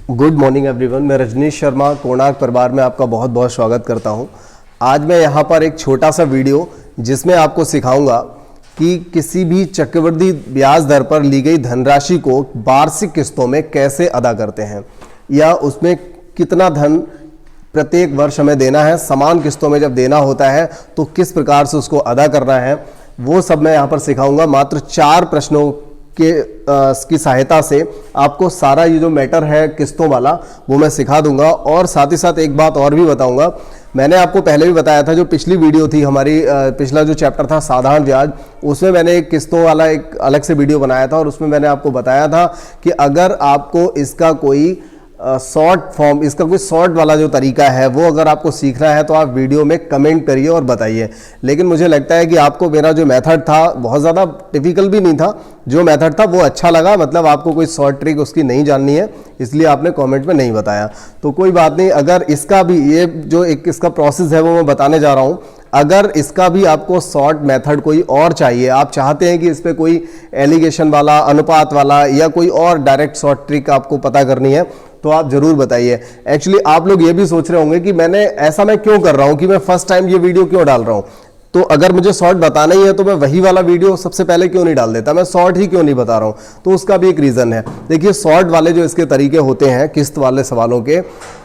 Good morning everyone. मैं रजनीश शर्मा कोणार्क परिवार में आपका बहुत बहुत स्वागत करता हूं। आज मैं यहां पर एक छोटा सा वीडियो जिसमें आपको सिखाऊंगा कि किसी भी चक्रवृद्धि ब्याज दर पर ली गई धनराशि को वार्षिक किस्तों में कैसे अदा करते हैं या उसमें कितना धन प्रत्येक वर्ष हमें देना है, समान किस्तों में जब देना होता है तो किस प्रकार से उसको अदा करना है, वो सब मैं यहाँ पर सिखाऊंगा। मात्र 4 प्रश्नों की सहायता से आपको सारा ये जो मैटर है किस्तों वाला वो मैं सिखा दूंगा। और साथ ही साथ एक बात और भी बताऊंगा, मैंने आपको पहले भी बताया था, जो पिछली वीडियो थी हमारी, पिछला जो चैप्टर था साधारण ब्याज, उसमें मैंने एक किस्तों वाला एक अलग से वीडियो बनाया था और उसमें मैंने आपको बताया था कि अगर आपको इसका कोई शॉर्ट फॉर्म, इसका कोई शॉर्ट वाला जो तरीका है वो अगर आपको सीखना है तो आप वीडियो में कमेंट करिए और बताइए। लेकिन मुझे लगता है कि आपको मेरा जो मेथड था बहुत ज़्यादा डिफिकल्ट भी नहीं था, जो मेथड था वो अच्छा लगा, मतलब आपको कोई शॉर्ट ट्रिक उसकी नहीं जाननी है इसलिए आपने कमेंट में नहीं बताया। तो कोई बात नहीं, अगर इसका भी ये जो एक इसका प्रोसेस है वो मैं बताने जा रहा हूँ, अगर इसका भी आपको शॉर्ट मेथड कोई और चाहिए, आप चाहते हैं कि इस पर कोई एलिगेशन वाला, अनुपात वाला या कोई और डायरेक्ट शॉर्ट ट्रिक आपको पता करनी है तो आप जरूर बताइए। एक्चुअली आप लोग ये भी सोच रहे होंगे कि मैं क्यों कर रहा हूं, कि मैं फर्स्ट टाइम ये वीडियो क्यों डाल रहा हूं। तो अगर मुझे शॉर्ट बताना ही है तो मैं वही वाला वीडियो सबसे पहले क्यों नहीं डाल देता, मैं शॉर्ट ही क्यों नहीं बता रहा हूं, तो उसका भी एक रीजन है। देखिए, शॉर्ट वाले जो इसके तरीके होते हैं किस्त वाले सवालों के,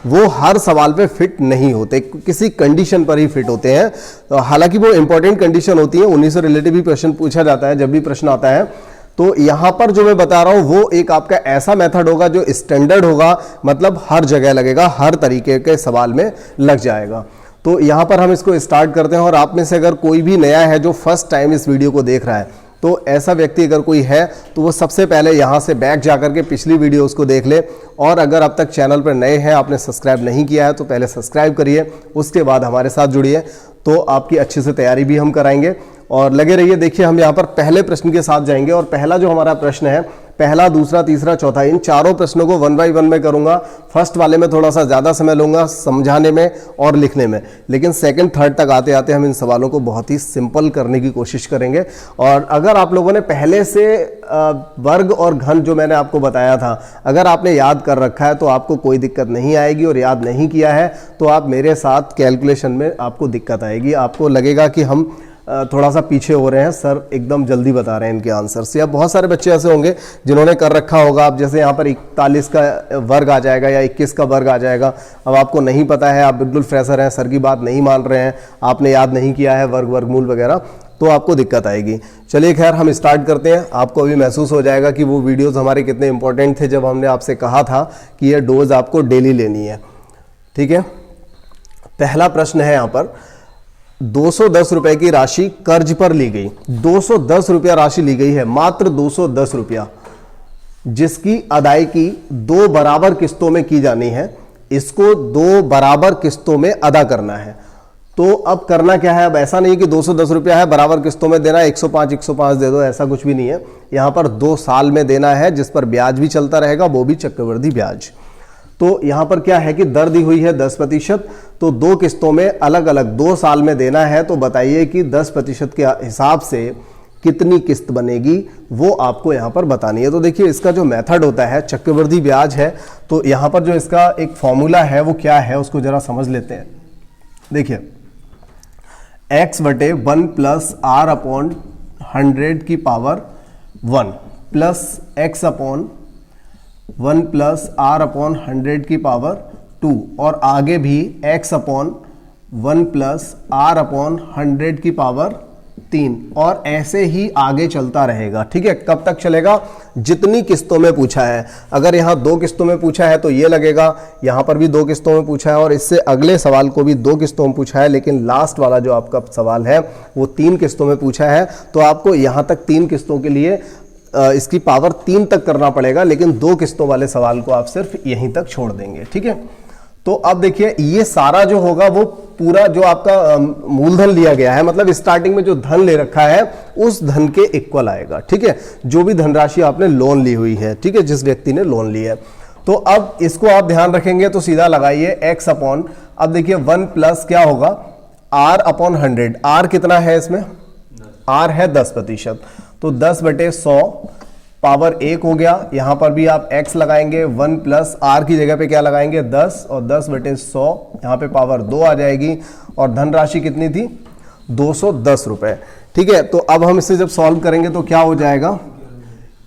वो हर सवाल पे फिट नहीं होते, किसी कंडीशन पर ही फिट होते हैं। तो हालांकि वो इंपॉर्टेंट कंडीशन होती है, उन्हीं से रिलेटेड भी प्रश्न पूछा जाता है जब भी प्रश्न आता है। तो यहां पर जो मैं बता रहा हूं वो एक आपका ऐसा मेथड होगा जो स्टैंडर्ड होगा, मतलब हर जगह लगेगा, हर तरीके के सवाल में लग जाएगा। तो यहां पर हम इसको स्टार्ट करते हैं। और आप में से अगर कोई भी नया है जो फर्स्ट टाइम इस वीडियो को देख रहा है, तो ऐसा व्यक्ति अगर कोई है तो वो सबसे पहले यहां से बैक जाकर के पिछली वीडियो उसको देख ले। और अगर अब तक चैनल पर नए हैं, आपने सब्सक्राइब नहीं किया है, तो पहले सब्सक्राइब करिए, उसके बाद हमारे साथ जुड़िए, तो आपकी अच्छे से तैयारी भी हम कराएंगे। और लगे रहिए। देखिए, हम यहाँ पर पहले प्रश्न के साथ जाएंगे और पहला जो हमारा प्रश्न है, पहला, दूसरा, तीसरा, चौथा, इन चारों प्रश्नों को 1 बाय 1 में करूंगा। फर्स्ट वाले में थोड़ा सा ज़्यादा समय लूंगा समझाने में और लिखने में, लेकिन सेकंड थर्ड तक आते आते हम इन सवालों को बहुत ही सिंपल करने की कोशिश करेंगे। और अगर आप लोगों ने पहले से वर्ग और घन जो मैंने आपको बताया था, अगर आपने याद कर रखा है तो आपको कोई दिक्कत नहीं आएगी, और याद नहीं किया है तो आप मेरे साथ कैलकुलेशन में आपको दिक्कत आएगी, आपको लगेगा कि हम थोड़ा सा पीछे हो रहे हैं, सर एकदम जल्दी बता रहे हैं इनके आंसर्स। या बहुत सारे बच्चे ऐसे होंगे जिन्होंने कर रखा होगा, अब जैसे यहाँ पर 41 का वर्ग आ जाएगा या 21 का वर्ग आ जाएगा, अब आपको नहीं पता है, आप बिल्कुल फ्रेशर हैं, सर की बात नहीं मान रहे हैं, आपने याद नहीं किया है वर्ग, वर्गमूल वगैरह, तो आपको दिक्कत आएगी। चलिए खैर, हम स्टार्ट करते हैं। आपको अभी महसूस हो जाएगा कि वो वीडियोस हमारे कितने इंपॉर्टेंट थे जब हमने आपसे कहा था कि ये डोज आपको डेली लेनी है। ठीक है, पहला प्रश्न है यहाँ पर, 210 रुपए की राशि कर्ज पर ली गई। 210 रुपया राशि ली गई है, मात्र 210 रुपया, जिसकी अदायगी 2 बराबर किस्तों में की जानी है। इसको 2 बराबर किस्तों में अदा करना है। तो अब करना क्या है, अब ऐसा नहीं कि 210 रुपया है बराबर किस्तों में देना है, 105 दे दो, ऐसा कुछ भी नहीं है। यहां पर 2 साल में देना है, जिस पर ब्याज भी चलता रहेगा, वो भी चक्रवृद्धि ब्याज। तो यहां पर क्या है कि दर दी हुई है 10%, तो 2 किस्तों में अलग अलग 2 साल में देना है। तो बताइए कि 10% के हिसाब से कितनी किस्त बनेगी, वो आपको यहां पर बतानी है। तो देखिए, इसका जो मेथड होता है, चक्रवृद्धि ब्याज है, तो यहां पर जो इसका एक फॉर्मूला है वो क्या है उसको जरा समझ लेते हैं। देखिए, x/1 प्लस r/100 की power 1 plus x/1 plus r/100 की पावर 2, और आगे भी x/1 प्लस r/100 की पावर 3, और ऐसे ही आगे चलता रहेगा। ठीक है, कब तक चलेगा, जितनी किस्तों में पूछा है। अगर यहाँ 2 किस्तों में पूछा है तो ये लगेगा, यहाँ पर भी 2 किस्तों में पूछा है, और इससे अगले सवाल को भी 2 किस्तों में पूछा है, लेकिन लास्ट वाला जो आपका सवाल है वो 3 किस्तों में पूछा है। तो आपको यहाँ तक 3 किस्तों के लिए इसकी पावर 3 तक करना पड़ेगा, लेकिन 2 किस्तों वाले सवाल को आप सिर्फ यहीं तक छोड़ देंगे। ठीक है, तो अब देखिए, ये सारा जो होगा वो पूरा जो आपका मूलधन लिया गया है, मतलब स्टार्टिंग में जो धन ले रखा है उस धन के इक्वल आएगा। ठीक है, जो भी धनराशि आपने लोन ली हुई है, ठीक है, जिस व्यक्ति ने लोन ली है। तो अब इसको आप ध्यान रखेंगे तो सीधा लगाइए x/, अब देखिए 1 प्लस क्या होगा, r/100। r कितना है इसमें, r है 10%, तो 10/100 पावर 1 हो गया। यहाँ पर भी आप x लगाएंगे, 1 प्लस r की जगह पे क्या लगाएंगे 10 और 10/100, यहाँ पे पावर 2 आ जाएगी और धनराशि कितनी थी 210 रुपए। ठीक है, तो अब हम इसे जब सॉल्व करेंगे तो क्या हो जाएगा,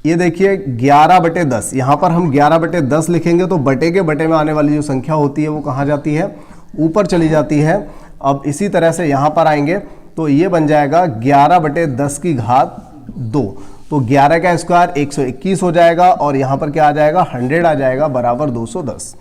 ये देखिए 11/10, यहाँ पर हम 11/10 लिखेंगे तो बटे के बटे में आने वाली जो संख्या होती है वो कहाँ जाती है, ऊपर चली जाती है। अब इसी तरह से यहाँ पर आएंगे तो ये बन जाएगा 11/10 की घात 2, तो 11 का स्क्वायर 121 हो जाएगा और यहाँ पर क्या आ जाएगा 100 आ जाएगा बराबर 210।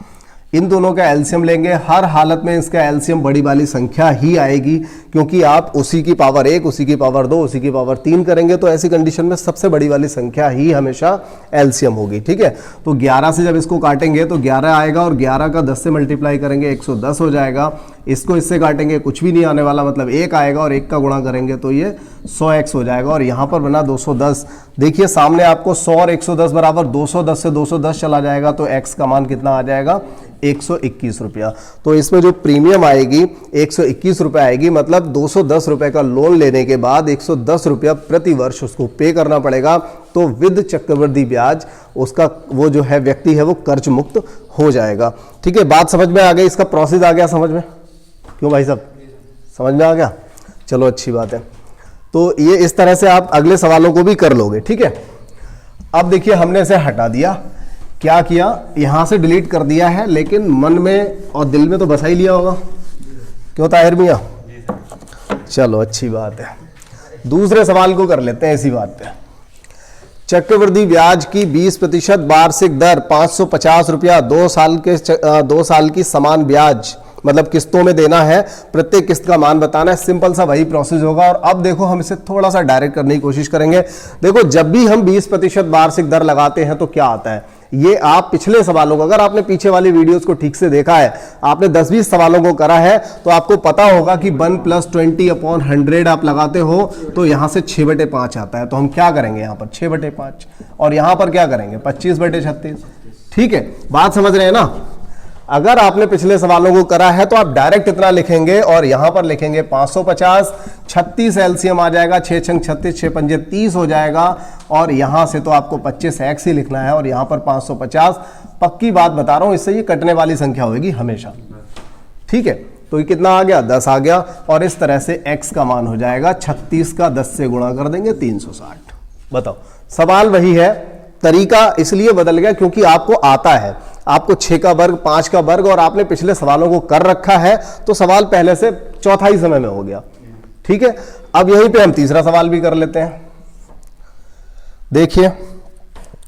इन दोनों का एलसीएम लेंगे, हर हालत में इसका एलसीएम बड़ी वाली संख्या ही आएगी, क्योंकि आप उसी की पावर 1, उसी की पावर 2, उसी की पावर 3 करेंगे तो ऐसी कंडीशन में सबसे बड़ी वाली संख्या ही हमेशा एलसीएम होगी। ठीक है, तो 11 से जब इसको काटेंगे तो 11 आएगा और 11 का 10 से मल्टीप्लाई करेंगे 110 हो जाएगा। इसको इससे काटेंगे कुछ भी नहीं आने वाला, मतलब 1 आएगा और 1 का गुणा करेंगे तो ये 100x हो जाएगा और यहाँ पर बना 210। देखिए सामने आपको 100 और 110 बराबर 210 से 210 चला जाएगा तो x का मान कितना आ जाएगा 121 रुपया। तो इसमें जो प्रीमियम आएगी 121 रुपये आएगी, मतलब 210 रुपये का लोन लेने के बाद 110 रुपया प्रति वर्ष उसको पे करना पड़ेगा। तो विद चक्रवृद्धि ब्याज उसका वो जो है व्यक्ति है वो कर्ज मुक्त हो जाएगा। ठीक है, बात समझ में आ गई, इसका प्रोसेस आ गया समझ में, क्यों भाई साहब समझ में आ गया, चलो अच्छी बात है। तो ये इस तरह से आप अगले सवालों को भी कर लोगे। ठीक है, अब देखिए हमने इसे हटा दिया, क्या किया यहां से डिलीट कर दिया है, लेकिन मन में और दिल में तो बसा ही लिया होगा, क्यों ताहिर मियां, चलो अच्छी बात है। दूसरे सवाल को कर लेते हैं इसी बात पे। चक्रवृद्धि ब्याज की 20% वार्षिक दर 550 रुपया 2 साल की समान ब्याज मतलब किस्तों में देना है, प्रत्येक किस्त का मान बताना है। सिंपल सा वही प्रोसेस होगा। और अब देखो हम इसे थोड़ा सा डायरेक्ट करने की कोशिश करेंगे। देखो जब भी हम 20% वार्षिक दर लगाते हैं तो क्या आता है, ये आप पिछले सवालों को, अगर आपने पीछे वाली वीडियोस को ठीक से देखा है, आपने 10-20 सवालों को करा है तो आपको पता होगा कि 1 + 20/100 आप लगाते हो तो यहां से 6/5 आता है। तो हम क्या करेंगे यहाँ पर 6/5 और यहां पर क्या करेंगे 25/36। ठीक है, बात समझ रहे हैं ना। अगर आपने पिछले सवालों को करा है तो आप डायरेक्ट इतना लिखेंगे और यहां पर लिखेंगे 550, 36 एलसीएम आ जाएगा, 6 × 36, 6 × 30 हो जाएगा और यहां से तो आपको 25x ही लिखना है और यहां पर 550। पक्की बात बता रहा हूं, इससे ये कटने वाली संख्या होगी हमेशा। ठीक है, तो ये कितना आ गया 10 आ गया और इस तरह से x का मान हो जाएगा 36 का 10 से गुणा कर देंगे 360। बताओ, सवाल वही है, तरीका इसलिए बदल गया क्योंकि आपको आता है, आपको 6 का वर्ग 5 का वर्ग और आपने पिछले सवालों को कर रखा है तो सवाल पहले से चौथाई समय में हो गया। ठीक है, अब यहीं पे हम तीसरा सवाल भी कर लेते हैं। देखिए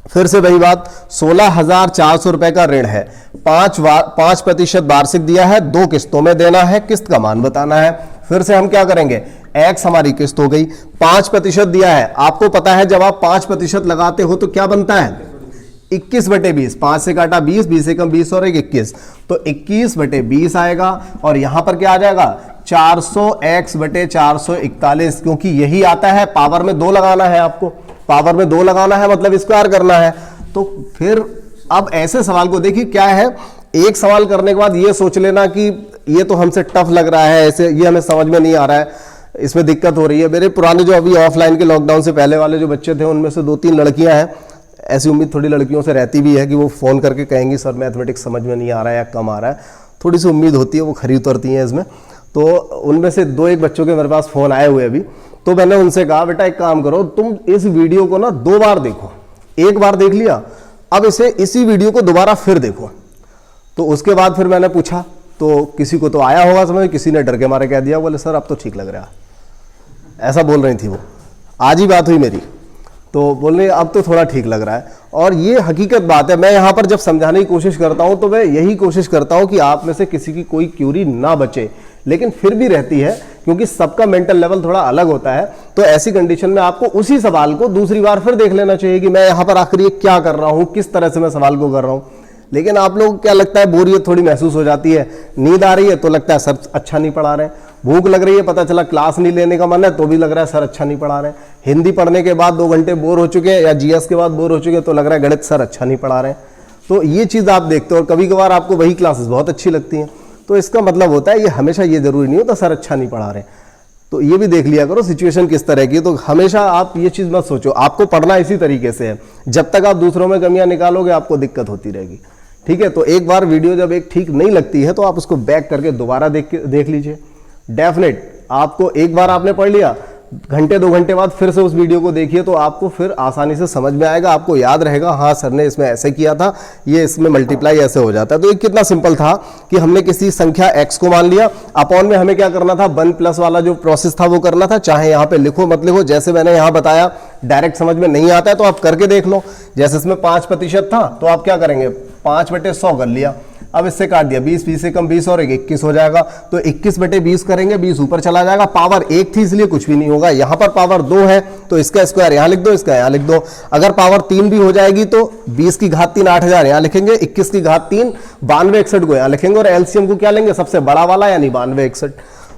फिर से वही बात, 16,400 रुपए का ऋण है, 5% वार्षिक दिया है, 2 किस्तों में देना है, किस्त का मान बताना है। फिर से हम क्या करेंगे, x हमारी किस्त हो गई, 5% दिया है। आपको पता है जब आप 5% लगाते हो तो क्या बनता है 21/20, 5 से काटा 20, 20 से कम 20 और 21, तो 21/20 आएगा और यहां पर क्या आ जाएगा 400x/441, क्योंकि यही आता है। पावर में 2 लगाना है, आपको पावर में 2 लगाना है मतलब स्क्वायर करना है। तो फिर अब ऐसे सवाल को देखिए क्या है, एक सवाल करने के बाद ये सोच लेना कि ये तो हमसे टफ लग रहा है, ऐसे ये हमें समझ में नहीं आ रहा है, इसमें दिक्कत हो रही है। मेरे पुराने जो अभी ऑफलाइन के लॉकडाउन से पहले वाले जो बच्चे थे उनमें से 2-3 लड़कियां हैं, ऐसी उम्मीद थोड़ी लड़कियों से रहती भी है कि वो फ़ोन करके कहेंगी सर मैथमेटिक्स समझ में नहीं आ रहा है या कम आ रहा है, थोड़ी सी उम्मीद होती है, वो खरी उतरती हैं इसमें। तो उनमें से 2-1 बच्चों के मेरे पास फ़ोन आए हुए अभी, तो मैंने उनसे कहा बेटा एक काम करो, तुम इस वीडियो को ना 2 बार देखो, एक बार देख लिया, अब इसी वीडियो को दोबारा फिर देखो। तो उसके बाद फिर मैंने पूछा तो किसी को तो आया होगा समझ, किसी ने डर के मारे कह दिया, बोले सर अब तो ठीक लग रहा है, ऐसा बोल रही थी वो। आज ही बात हुई मेरी, तो बोल रहे अब तो थोड़ा ठीक लग रहा है। और ये हकीकत बात है, मैं यहाँ पर जब समझाने की कोशिश करता हूँ तो मैं यही कोशिश करता हूँ कि आप में से किसी की कोई क्यूरी ना बचे, लेकिन फिर भी रहती है क्योंकि सबका मेंटल लेवल थोड़ा अलग होता है। तो ऐसी कंडीशन में आपको उसी सवाल को दूसरी बार फिर देख लेना चाहिए कि मैं यहाँ पर आखिर ये क्या कर रहा हूँ, किस तरह से मैं सवाल को कर रहा हूँ। लेकिन आप लोग क्या लगता है, बोरियत थोड़ी महसूस हो जाती है, नींद आ रही है तो लगता है सर अच्छा नहीं पढ़ा रहे, भूख लग रही है, पता चला क्लास नहीं लेने का मन है तो भी लग रहा है सर अच्छा नहीं पढ़ा रहे, हिंदी पढ़ने के बाद 2 घंटे बोर हो चुके हैं या जीएस के बाद बोर हो चुके हैं तो लग रहा है गणित सर अच्छा नहीं पढ़ा रहे। तो ये चीज़ आप देखते हो और कभी कभार आपको वही क्लासेस बहुत अच्छी लगती हैं, तो इसका मतलब होता है ये हमेशा ये जरूरी नहीं होता सर अच्छा नहीं पढ़ा रहे। तो ये भी देख लिया करो सिचुएशन किस तरह की। तो हमेशा आप ये चीज मत सोचो, आपको पढ़ना इसी तरीके से है। जब तक आप दूसरों में कमियां निकालोगे आपको दिक्कत होती रहेगी। ठीक है, तो एक बार वीडियो जब एक ठीक नहीं लगती है तो आप उसको बैक करके दोबारा देख लीजिए। डेफिनेट आपको एक बार आपने पढ़ लिया, घंटे 2 घंटे बाद फिर से उस वीडियो को देखिए तो आपको फिर आसानी से समझ में आएगा, आपको याद रहेगा हाँ सर ने इसमें ऐसे किया था, ये इसमें मल्टीप्लाई ऐसे हो जाता है। तो ये कितना सिंपल था कि हमने किसी संख्या x को मान लिया, अपॉन में हमें क्या करना था, 1 प्लस वाला जो प्रोसेस था वो करना था। चाहे यहाँ पे लिखो मत लिखो, जैसे मैंने यहाँ बताया, डायरेक्ट समझ में नहीं आता है तो आप करके देख लो। जैसे इसमें 5% था तो आप क्या करेंगे, 5/100 कर लिया। अब इससे काट दिया, 20 से कम 20 और 21 हो जाएगा। तो 21/20 करेंगे, 20 ऊपर चला जाएगा। पावर 1 थी इसलिए कुछ भी नहीं होगा। यहां पर पावर 2 है तो इसका स्क्वायर यहां लिख दो, इसका यहां लिख दो। अगर पावर 3 भी हो जाएगी तो 20 की घात 3 8000 यहां लिखेंगे, 21 की घात 3 9261 को यहां लिखेंगे और एलसीएम को क्या लेंगे, सबसे बड़ा वाला यानी 9261।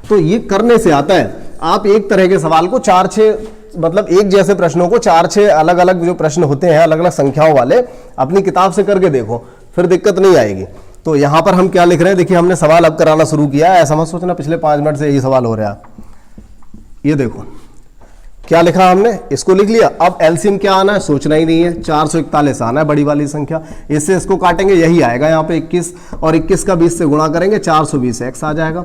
तो ये करने से आता है। आप एक तरह के सवाल को 4-6 मतलब एक जैसे प्रश्नों को 4-6 अलग अलग जो प्रश्न होते हैं अलग अलग संख्याओं वाले अपनी किताब से करके देखो, फिर दिक्कत नहीं आएगी। तो यहां पर हम क्या लिख रहे हैं, देखिए हमने सवाल अब कराना शुरू किया है। ऐसा मत सोचना पिछले 5 मिनट से यही सवाल हो रहा है। ये देखो क्या लिखा हमने, इसको लिख लिया। अब एलसीएम क्या आना है, सोचना ही नहीं है, 441 आना है, बड़ी वाली संख्या। इससे इसको काटेंगे, यही आएगा यहाँ पे 21 और 21 का 20 से गुणा करेंगे, 420x आ जाएगा।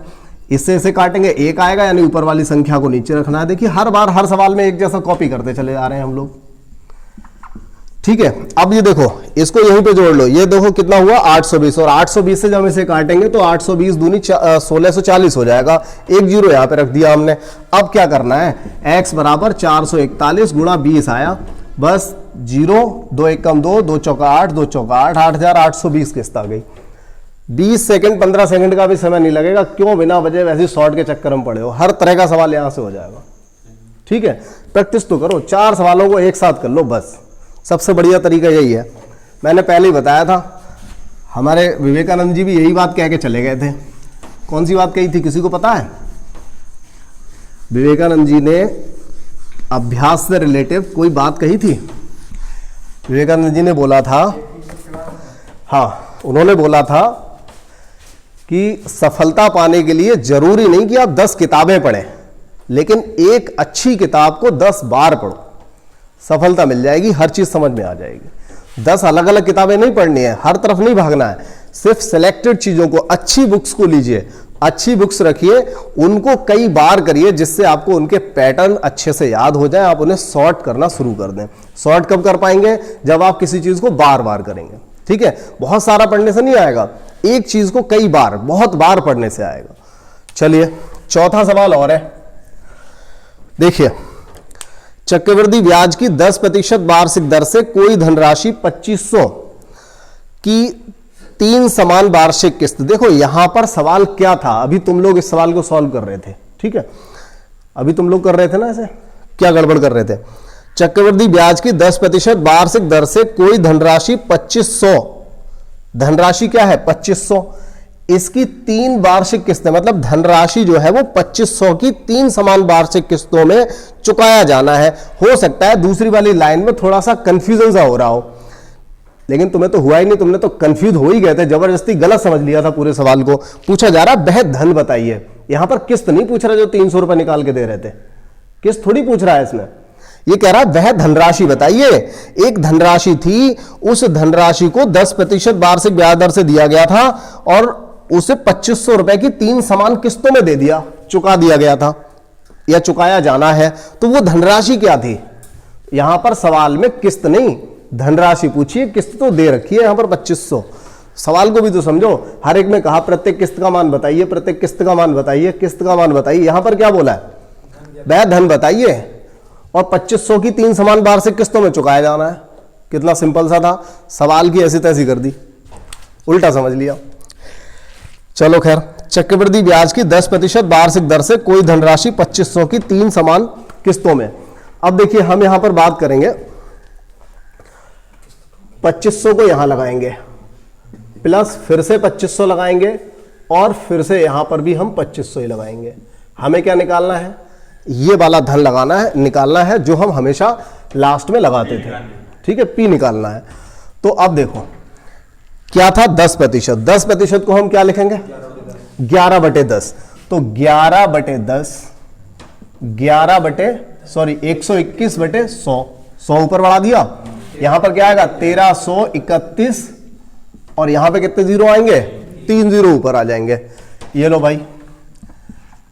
इससे इसे काटेंगे 1 आएगा, यानी ऊपर वाली संख्या को नीचे रखना है। देखिए हर बार हर सवाल में एक जैसा कॉपी करते चले जा रहे हैं हम लोग। ठीक है, अब ये देखो इसको यहीं पे जोड़ लो। ये देखो कितना हुआ 820 और 820 से जब इसे काटेंगे तो 820 दूनी 1640 हो जाएगा। 1 0 यहां पे रख दिया हमने। अब क्या करना है, x बराबर 441 गुणा 20 आया, बस 0 2 1 कम 2 2 चौका 8 2 चौका 8 8820 किस्त आ गई। 20 सेकंड 15 सेकंड का भी समय नहीं लगेगा। क्यों बिना वजह वैसे शॉर्ट के चक्कर में पड़े हो, हर तरह का सवाल यहां से हो जाएगा। ठीक है, प्रैक्टिस तो करो, 4 सवालों को एक साथ कर लो, बस सबसे बढ़िया तरीका यही है। मैंने पहले ही बताया था, हमारे विवेकानंद जी भी यही बात कह के चले गए थे। कौन सी बात कही थी, किसी को पता है? विवेकानंद जी ने अभ्यास से रिलेटिव कोई बात कही थी। विवेकानंद जी ने बोला था, हाँ उन्होंने बोला था कि सफलता पाने के लिए जरूरी नहीं कि आप 10 किताबें पढ़ें, लेकिन एक अच्छी किताब को 10 बार पढ़ो, सफलता मिल जाएगी, हर चीज समझ में आ जाएगी। 10 अलग अलग किताबें नहीं पढ़नी है, हर तरफ नहीं भागना है, सिर्फ सिलेक्टेड चीजों को, अच्छी बुक्स को लीजिए, अच्छी बुक्स रखिए, उनको कई बार करिए जिससे आपको उनके पैटर्न अच्छे से याद हो जाए, आप उन्हें सॉर्ट करना शुरू कर दें। सॉर्ट कब कर पाएंगे, जब आप किसी चीज को बार बार करेंगे। ठीक है, बहुत सारा पढ़ने से नहीं आएगा, एक चीज को कई बार बहुत बार पढ़ने से आएगा। चलिए चौथा सवाल और है, देखिए चक्रवृद्धि ब्याज की 10% वार्षिक दर से कोई धनराशि 2500 की 3 समान वार्षिक किस्त। देखो यहां पर सवाल क्या था, अभी तुम लोग इस सवाल को सॉल्व कर रहे थे। ठीक है, अभी तुम लोग कर रहे थे ना, ऐसे क्या गड़बड़ कर रहे थे। चक्रवृद्धि ब्याज की 10% वार्षिक दर से कोई धनराशि 2500, धनराशि क्या है 2500, इसकी 3 वार्षिक किस्तें, मतलब धनराशि जो है वो 2500 की 3 समान वार्षिक किस्तों में चुकाया जाना है। हो सकता है दूसरी वाली लाइन में थोड़ा सा कंफ्यूजन सा हो रहा हो, लेकिन तुम्हें तो हुआ ही नहीं, तुमने तो कंफ्यूज हो ही गए थे, जबरदस्ती गलत समझ लिया था पूरे सवाल को। पूछा जा रहा वह धन बताइए, यहां पर किस्त नहीं पूछ रहा जो 300 रुपए निकाल के दे रहे थे, किस्त थोड़ी पूछ रहा है इसमें। ये कह रहा है वह धनराशि बताइए। एक धनराशि थी, उस धनराशि को 10% वार्षिक ब्याज दर से दिया गया था और उसे 2500 रुपए की 3 समान किस्तों में दे दिया, चुका दिया गया था या चुकाया जाना है। तो वो धनराशि क्या थी, यहां पर सवाल में किस्त नहीं धनराशि पूछिए, किस्त तो दे रखी है यहां पर 2500। सवाल को भी तो समझो, हर एक में कहा प्रत्येक किस्त का मान बताइए, प्रत्येक किस्त का मान बताइए, किस्त का मान बताइए। यहां पर क्या बोला है, वह धन बताइए और 2500 की 3 समान वार्षिक किस्तों में चुकाया जाना है। कितना सिंपल सा था, सवाल की ऐसी तैसी कर दी, उल्टा समझ लिया। चलो खैर, चक्रवृद्धि ब्याज की 10% वार्षिक दर से कोई धनराशि 2500 की 3 समान किस्तों में। अब देखिए हम यहां पर बात करेंगे, 2500 को यहां लगाएंगे, प्लस फिर से 2500 लगाएंगे और फिर से यहां पर भी हम 2500 ही लगाएंगे। हमें क्या निकालना है, ये वाला धन लगाना है, निकालना है जो हम हमेशा लास्ट में लगाते थे। ठीक है, पी निकालना है। तो अब देखो क्या था 10%, 10% को हम क्या लिखेंगे 11/10। तो 11/10 121/100, 100 ऊपर बढ़ा दिया, यहां पर क्या आएगा 1331, और यहां पे कितने जीरो आएंगे, 3 जीरो ऊपर आ जाएंगे। ये लो भाई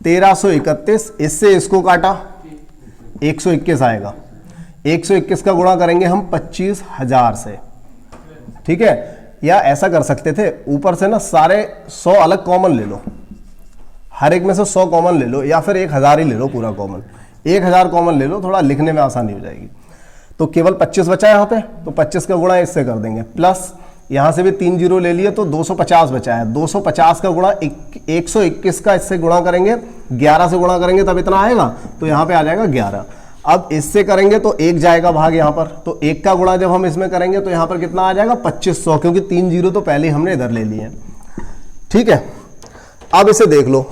1331, इससे इसको काटा 121 आएगा, 121 का गुणा करेंगे हम 25,000 से, ठीक है। या ऐसा कर सकते थे, ऊपर से ना सारे 100 अलग कॉमन ले लो, हर एक में से 100 कॉमन ले लो, या फिर 1000 ही ले लो पूरा कॉमन, 1000 कॉमन ले लो, थोड़ा लिखने में आसानी हो जाएगी। तो केवल 25 बचा है यहाँ पे, तो 25 का गुणा इससे कर देंगे, प्लस यहाँ से भी 3 जीरो ले लिए तो 250 बचा है, 250 का गुणा 121 का इससे गुणा करेंगे, 11 से गुणा करेंगे तब इतना आएगा, तो यहाँ पे आ जाएगा 11। अब इससे करेंगे तो 1 जाएगा भाग यहाँ पर, तो 1 का गुणा जब हम इसमें करेंगे तो यहाँ पर कितना आ जाएगा 2500, क्योंकि 3 जीरो तो पहले हमने इधर ले लिए, ठीक है। अब इसे देख लो,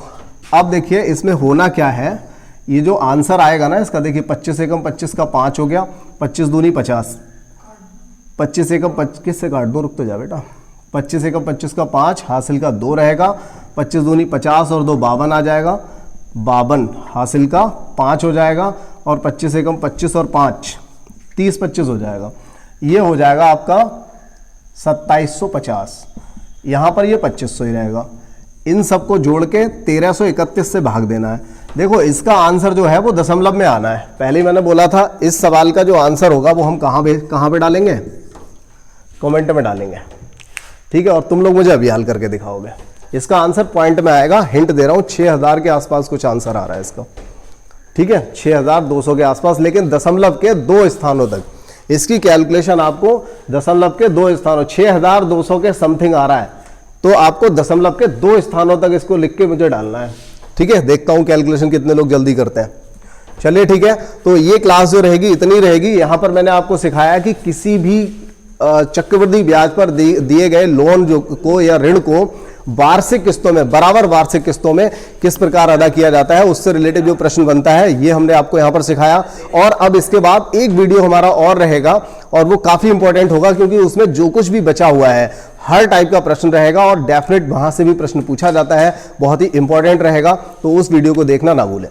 अब देखिए इसमें होना क्या है, ये जो आंसर आएगा ना इसका, देखिए 25 एकम 25 का 5 हो गया, 25 दूनी 50, 25 एकम 25 से काट दो, रुक तो जा बेटा, 25 एकम 25 का 5, हासिल का 2 रहेगा, 25 दूनी 50 और 2 52 आ जाएगा, 52 हासिल का 5 हो जाएगा, और 25 एकम 25 और 5 30 25 हो जाएगा, ये हो जाएगा आपका 2750, यहाँ पर ये 2500 ही रहेगा। इन सबको जोड़ के 1331 से भाग देना है। देखो इसका आंसर जो है वो दशमलव में आना है, पहले ही मैंने बोला था इस सवाल का जो आंसर होगा वो हम कहाँ पे डालेंगे, कमेंट में डालेंगे, ठीक है। और तुम लोग मुझे अभी हल करके दिखाओगे, इसका आंसर पॉइंट में आएगा, हिंट दे रहा हूँ, 6000 के आसपास कुछ आंसर आ रहा है इसका, ठीक है, 6200 के आसपास, लेकिन दशमलव के 2 स्थानों तक। इसकी कैलकुलेशन आपको दशमलव के 2 स्थानों, 6200 के समथिंग आ रहा है, तो आपको दशमलव के 2 स्थानों तक इसको लिख के मुझे डालना है, ठीक है। देखता हूं कैलकुलेशन कितने लोग जल्दी करते हैं। चलिए ठीक है, तो ये क्लास जो रहेगी इतनी रहेगी। यहां पर मैंने आपको सिखाया कि किसी भी चक्रवृद्धि ब्याज पर दिए गए लोन को या ऋण को वार्षिक किस्तों में, बराबर वार्षिक किस्तों में किस प्रकार अदा किया जाता है, उससे रिलेटेड जो प्रश्न बनता है ये हमने आपको यहां पर सिखाया। और अब इसके बाद एक वीडियो हमारा और रहेगा, और वो काफी इंपॉर्टेंट होगा, क्योंकि उसमें जो कुछ भी बचा हुआ है हर टाइप का प्रश्न रहेगा, और डेफिनेट वहां से भी प्रश्न पूछा जाता है, बहुत ही इंपॉर्टेंट रहेगा, तो उस वीडियो को देखना ना भूलें।